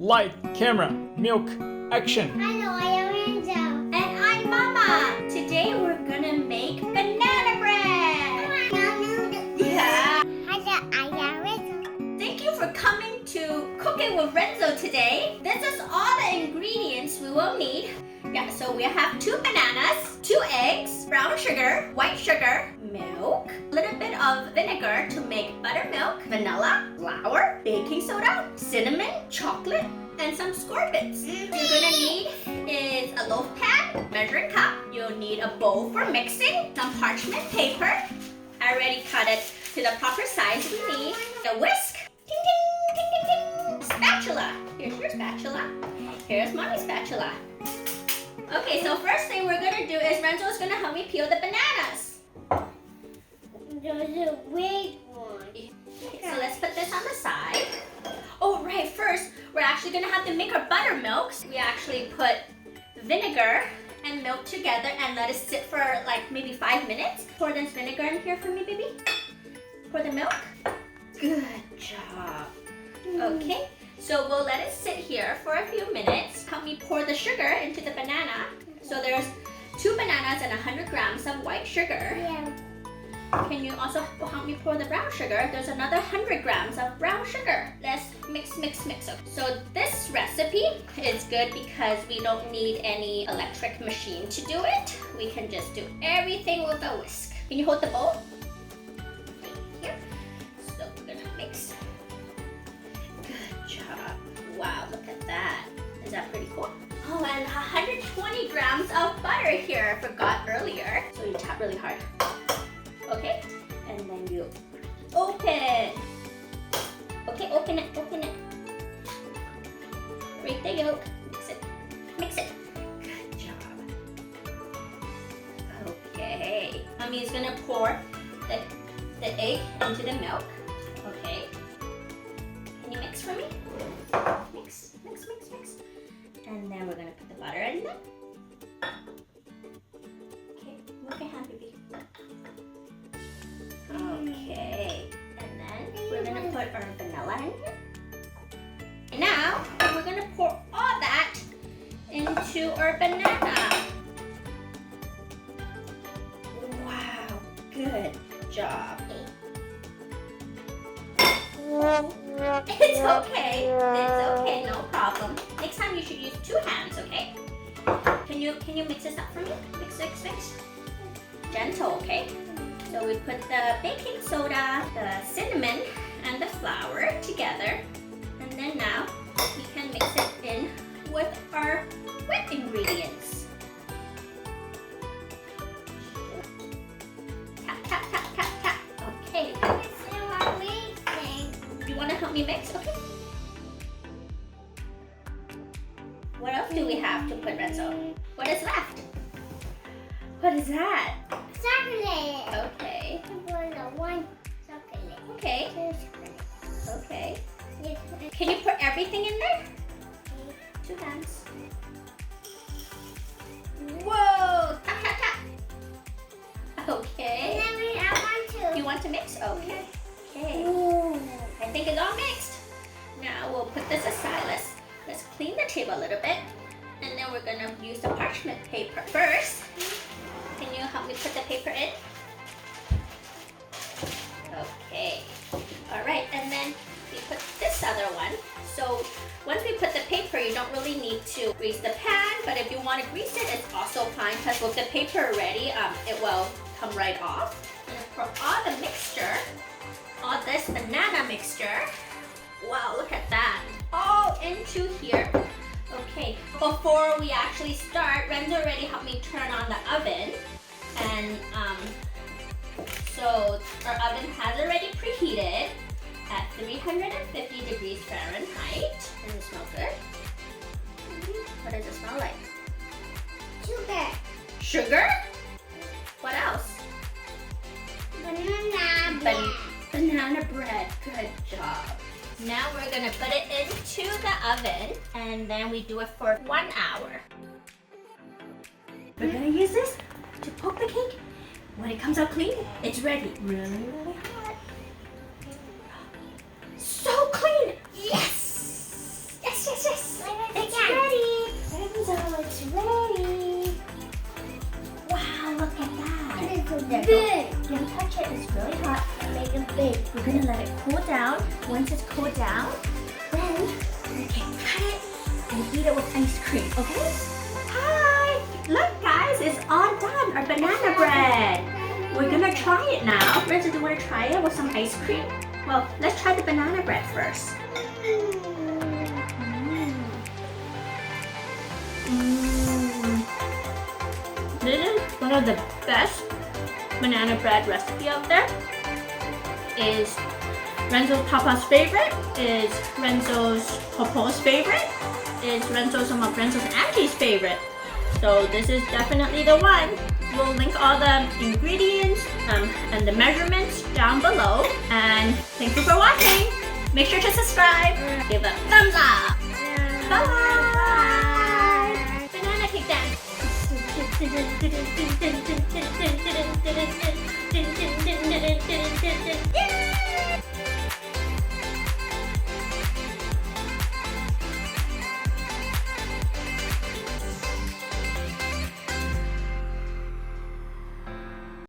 Light, camera, milk, action. Hello, I am Renzo. And I'm Mama. Today we're gonna make banana bread. Yeah. Hello, I am Renzo. Thank you for coming to Cooking with Renzo today. This is all the ingredients we will need. Yeah, so we have 2 bananas, 2 eggs, brown sugar, white sugar, milk, a little bit of vinegar to make buttermilk, vanilla, flour, baking soda, cinnamon, chocolate, and some scorbits. You're gonna need is a loaf pan, measuring cup. You'll need a bowl for mixing, some parchment paper. I already cut it to the proper size we need. A whisk, ding ding ding ding ding. Spatula. Here's your spatula. Here's Mommy's spatula. Okay, so first thing we're gonna do is Renzo's gonna help me peel the bananas. There's a big one. So let's put this on the side. Oh, right, first, we're actually gonna have to make our buttermilk. We actually put vinegar and milk together and let it sit for like maybe 5 minutes. Pour this vinegar in here for me, baby. Pour the milk. Good job. Okay, so we'll let it sit here for a few minutes. Help me pour the sugar into the banana. So there's 2 bananas and 100 grams of white sugar. Yeah. Can you also help me pour the brown sugar? There's another 100 grams of brown sugar. Let's mix, mix, mix. So this recipe is good because we don't need any electric machine to do it. We can just do everything with a whisk. Can you hold the bowl? Here. So we're gonna mix. Good job. Wow, look at that. Is that pretty cool? Oh, and 120 grams of butter here. I forgot earlier. So you tap really hard. Okay, and then you open. Okay, open it, open it. Break the yolk. Mix it, mix it. Good job. Okay, Mommy is gonna pour the egg into the milk. Okay. Can you mix for me? Mix, mix, mix, mix. And then we're gonna put the butter in there. Okay, move your hand, baby. Okay, and then we're gonna put our vanilla in here. Now, we're gonna pour all that into our banana. Wow, good job. It's okay, no problem. Next time you should use 2 hands, okay? Can you mix this up for me? Mix, mix, mix. Gentle, okay? So we put the baking soda, the cinnamon, and the flour together. And then now we can mix it in with our wet ingredients. Tap, tap, tap, tap, tap. Okay. You want to help me mix? Okay. What else do we have to put, Renzo? What is left? What is that? Chocolate. Okay. One chocolate. Okay. 2 chocolate. Okay. Yes. Can you put everything in there? 2 hands. Whoa! Tap, tap, tap. Okay. And then I want to. You want to mix? Okay. Okay. Ooh. I think it's all mixed. Now we'll put this aside. Let's clean the table a little bit. And then we're gonna use the parchment paper first. Can you help me put the paper in? Okay. All right, and then we put this other one. So once we put the paper, you don't really need to grease the pan, but if you want to grease it, it's also fine because with the paper already, it will come right off. And pour all the mixture, all this banana mixture. Wow, look at that. All into here. Okay, before we actually start, Renzo already helped me turn on the oven. And so our oven has already preheated at 350 degrees Fahrenheit. Does it smell good? What does it smell like? Sugar. Sugar? What else? Banana. Banana bread. Good job. Now we're gonna put it into the oven and then we do it for 1 hour. We're gonna use this to poke the cake. When it comes out clean, it's ready. Really, really hot. So clean! Yes! Yes, yes. It's ready. Renzo, it's ready. Wow, look at that. It is so There, big. don't touch it. It's really hot. Make it big. We're gonna let it cool down. Once it's cooled down, then we can cut it and eat it with ice cream, okay? Hi! Look guys, it's all done, our banana bread. We're gonna try it now. Renzo, do you wanna try it with some ice cream? Well, let's try the banana bread first. This is one of the best banana bread recipe out there. Is Renzo's Papa's favorite, is Renzo's Popo's favorite, is some of Renzo's Auntie's favorite. So this is definitely the one. We'll link all the ingredients and the measurements down below. And thank you for watching. Make sure to subscribe. Give a thumbs up. Bye. Banana cake dance.